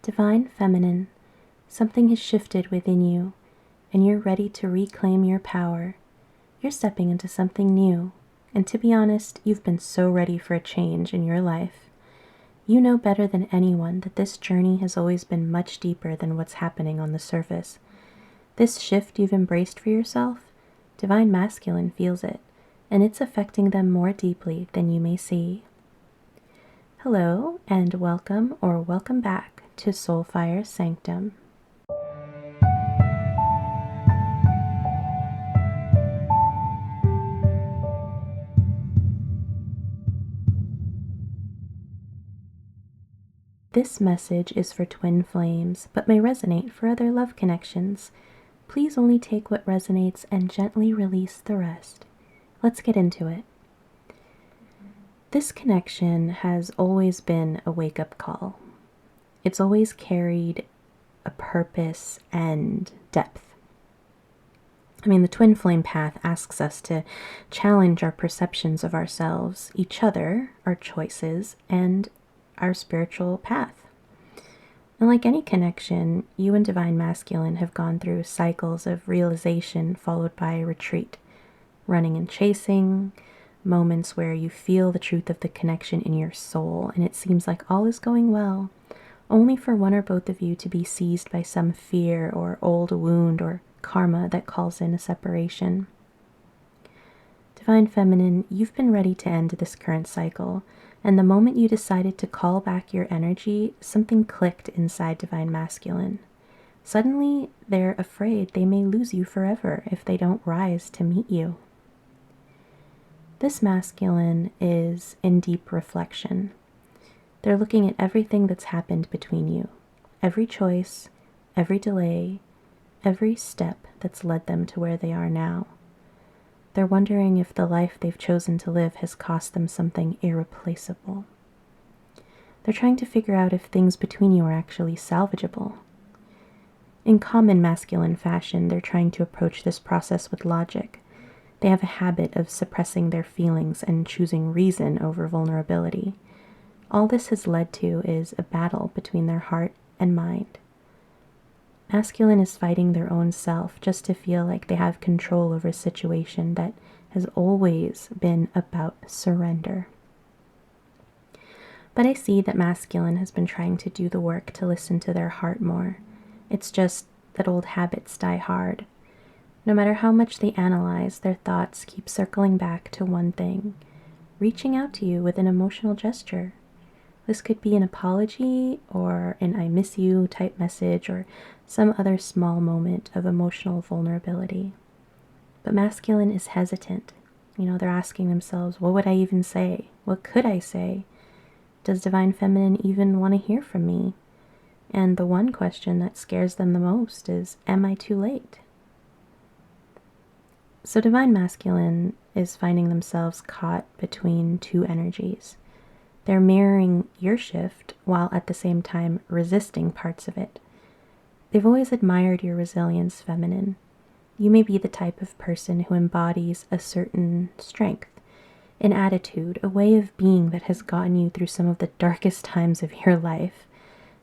Divine Feminine, something has shifted within you, and you're ready to reclaim your power. You're stepping into something new, and to be honest, you've been so ready for a change in your life. You know better than anyone that this journey has always been much deeper than what's happening on the surface. This shift you've embraced for yourself, Divine Masculine feels it, and it's affecting them more deeply than you may see. Hello, and welcome or welcome back to Soulfire Sanctum. This message is for twin flames, but may resonate for other love connections. Please only take what resonates and gently release the rest. Let's get into it. This connection has always been a wake-up call. It's always carried a purpose and depth. The twin flame path asks us to challenge our perceptions of ourselves, each other, our choices, and our spiritual path. And like any connection, you and Divine Masculine have gone through cycles of realization followed by retreat, running and chasing, moments where you feel the truth of the connection in your soul and it seems like all is going well, only for one or both of you to be seized by some fear or old wound or karma that calls in a separation. Divine Feminine, you've been ready to end this current cycle, and the moment you decided to call back your energy, something clicked inside Divine Masculine. Suddenly, they're afraid they may lose you forever if they don't rise to meet you. This masculine is in deep reflection. They're looking at everything that's happened between you, every choice, every delay, every step that's led them to where they are now. They're wondering if the life they've chosen to live has cost them something irreplaceable. They're trying to figure out if things between you are actually salvageable. In common masculine fashion, they're trying to approach this process with logic. They have a habit of suppressing their feelings and choosing reason over vulnerability. All this has led to is a battle between their heart and mind. Masculine is fighting their own self just to feel like they have control over a situation that has always been about surrender. But I see that masculine has been trying to do the work to listen to their heart more. It's just that old habits die hard. No matter how much they analyze, their thoughts keep circling back to one thing, reaching out to you with an emotional gesture. This could be an apology or an I miss you type message or some other small moment of emotional vulnerability. But masculine is hesitant. They're asking themselves, what would I even say? What could I say? Does Divine Feminine even want to hear from me? And the one question that scares them the most is, am I too late? So Divine Masculine is finding themselves caught between two energies. They're mirroring your shift while at the same time resisting parts of it. They've always admired your resilience, Feminine. You may be the type of person who embodies a certain strength, an attitude, a way of being that has gotten you through some of the darkest times of your life.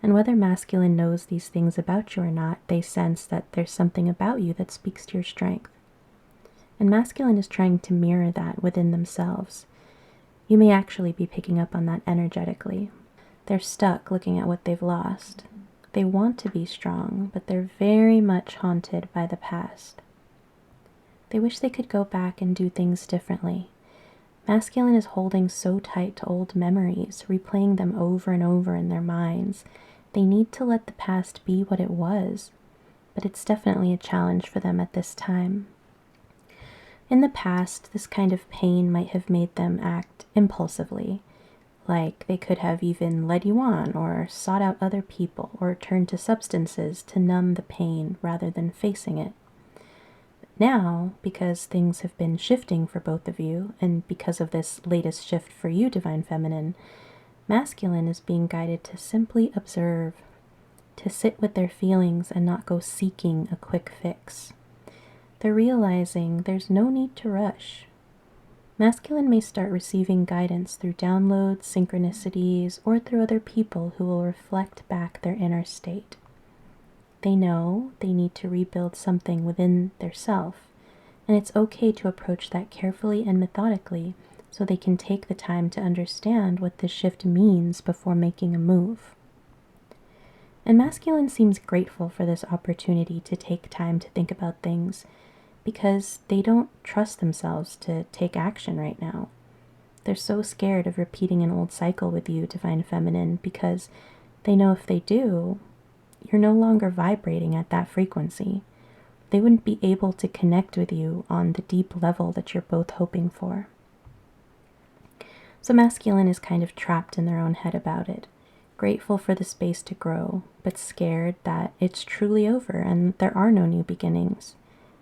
And whether masculine knows these things about you or not, they sense that there's something about you that speaks to your strength. And masculine is trying to mirror that within themselves. You may actually be picking up on that energetically. They're stuck looking at what they've lost. They want to be strong, but they're very much haunted by the past. They wish they could go back and do things differently. Masculine is holding so tight to old memories, replaying them over and over in their minds. They need to let the past be what it was, but it's definitely a challenge for them at this time. In the past, this kind of pain might have made them act impulsively, like they could have even led you on or sought out other people or turned to substances to numb the pain rather than facing it. But now, because things have been shifting for both of you, and because of this latest shift for you, Divine Feminine, masculine is being guided to simply observe, to sit with their feelings and not go seeking a quick fix. They're realizing there's no need to rush. Masculine may start receiving guidance through downloads, synchronicities, or through other people who will reflect back their inner state. They know they need to rebuild something within their self, and it's okay to approach that carefully and methodically so they can take the time to understand what this shift means before making a move. And masculine seems grateful for this opportunity to take time to think about things because they don't trust themselves to take action right now. They're so scared of repeating an old cycle with you, Divine Feminine, because they know if they do, you're no longer vibrating at that frequency. They wouldn't be able to connect with you on the deep level that you're both hoping for. So masculine is kind of trapped in their own head about it, grateful for the space to grow, but scared that it's truly over and there are no new beginnings.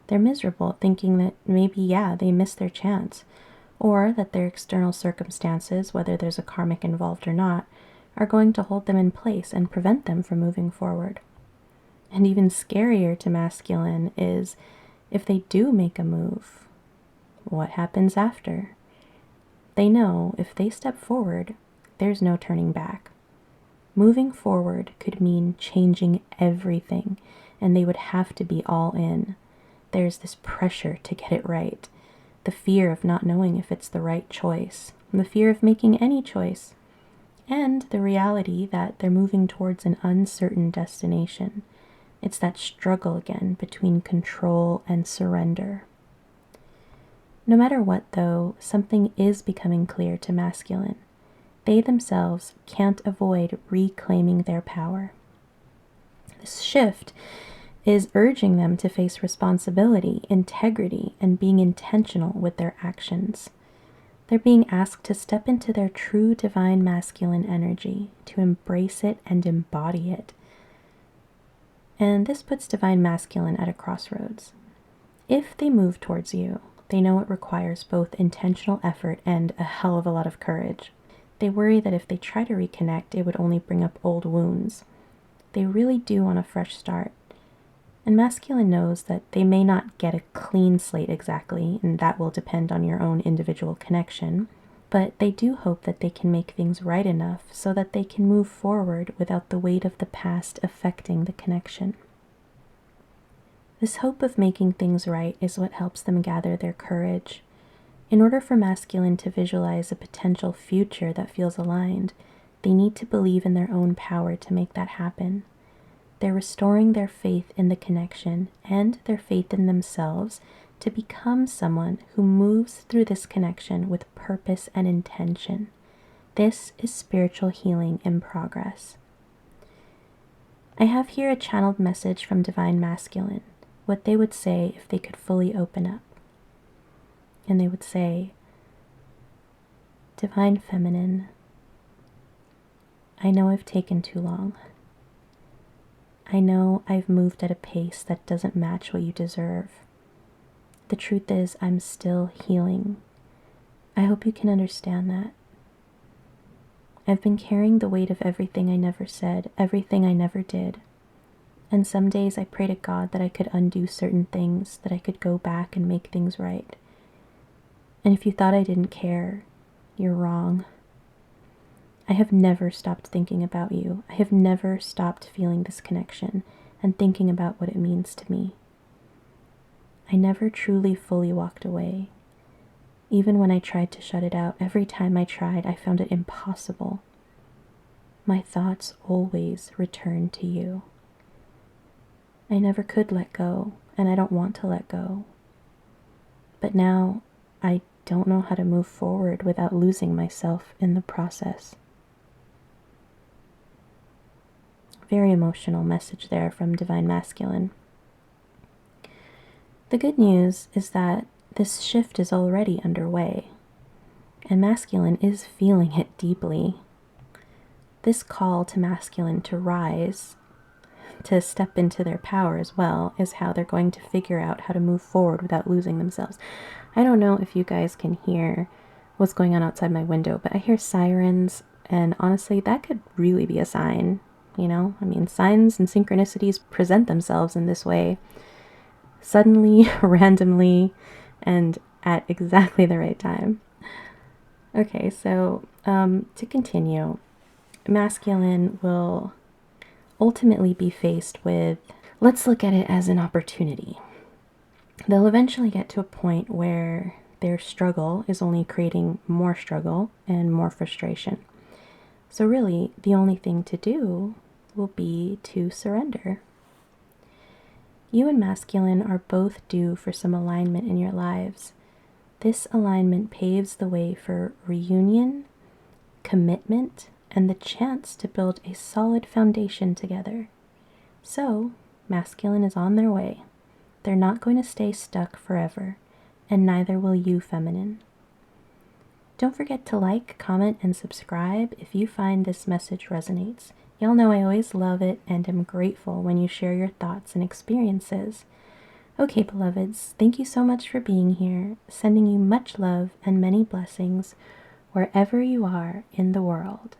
They're miserable, thinking that maybe, they missed their chance, or that their external circumstances, whether there's a karmic involved or not, are going to hold them in place and prevent them from moving forward. And even scarier to masculine is if they do make a move, what happens after? They know if they step forward, there's no turning back. Moving forward could mean changing everything, and they would have to be all in. There's this pressure to get it right, the fear of not knowing if it's the right choice, the fear of making any choice, and the reality that they're moving towards an uncertain destination. It's that struggle again between control and surrender. No matter what, though, something is becoming clear to masculine. They themselves can't avoid reclaiming their power. This shift is urging them to face responsibility, integrity, and being intentional with their actions. They're being asked to step into their true divine masculine energy, to embrace it and embody it. And this puts divine masculine at a crossroads. If they move towards you, they know it requires both intentional effort and a hell of a lot of courage. They worry that if they try to reconnect, it would only bring up old wounds. They really do want a fresh start. And masculine knows that they may not get a clean slate exactly, and that will depend on your own individual connection, but they do hope that they can make things right enough so that they can move forward without the weight of the past affecting the connection. This hope of making things right is what helps them gather their courage. In order for masculine to visualize a potential future that feels aligned, they need to believe in their own power to make that happen. They're restoring their faith in the connection and their faith in themselves to become someone who moves through this connection with purpose and intention. This is spiritual healing in progress. I have here a channeled message from Divine Masculine, what they would say if they could fully open up. And they would say, Divine Feminine, I know I've taken too long. I know I've moved at a pace that doesn't match what you deserve. The truth is, I'm still healing. I hope you can understand that. I've been carrying the weight of everything I never said, everything I never did. And some days I pray to God that I could undo certain things, that I could go back and make things right. And if you thought I didn't care, you're wrong. I have never stopped thinking about you. I have never stopped feeling this connection and thinking about what it means to me. I never truly fully walked away. Even when I tried to shut it out, every time I tried, I found it impossible. My thoughts always return to you. I never could let go, and I don't want to let go. But now, I don't know how to move forward without losing myself in the process. Very emotional message there from Divine Masculine. The good news is that this shift is already underway, and masculine is feeling it deeply. This call to masculine to rise, to step into their power as well, is how they're going to figure out how to move forward without losing themselves. I don't know if you guys can hear what's going on outside my window, but I hear sirens, and honestly, that could really be a sign, you know? I mean, signs and synchronicities present themselves in this way, suddenly, randomly, and at exactly the right time. Okay, so to continue, masculine will ultimately be faced with, let's look at it as an opportunity. They'll eventually get to a point where their struggle is only creating more struggle and more frustration. So, really, the only thing to do will be to surrender. You and masculine are both due for some alignment in your lives. This alignment paves the way for reunion, commitment, and the chance to build a solid foundation together. So, masculine is on their way. They're not going to stay stuck forever, and neither will you, feminine. Don't forget to like, comment, and subscribe if you find this message resonates. Y'all know I always love it and am grateful when you share your thoughts and experiences. Okay, beloveds, thank you so much for being here, sending you much love and many blessings wherever you are in the world.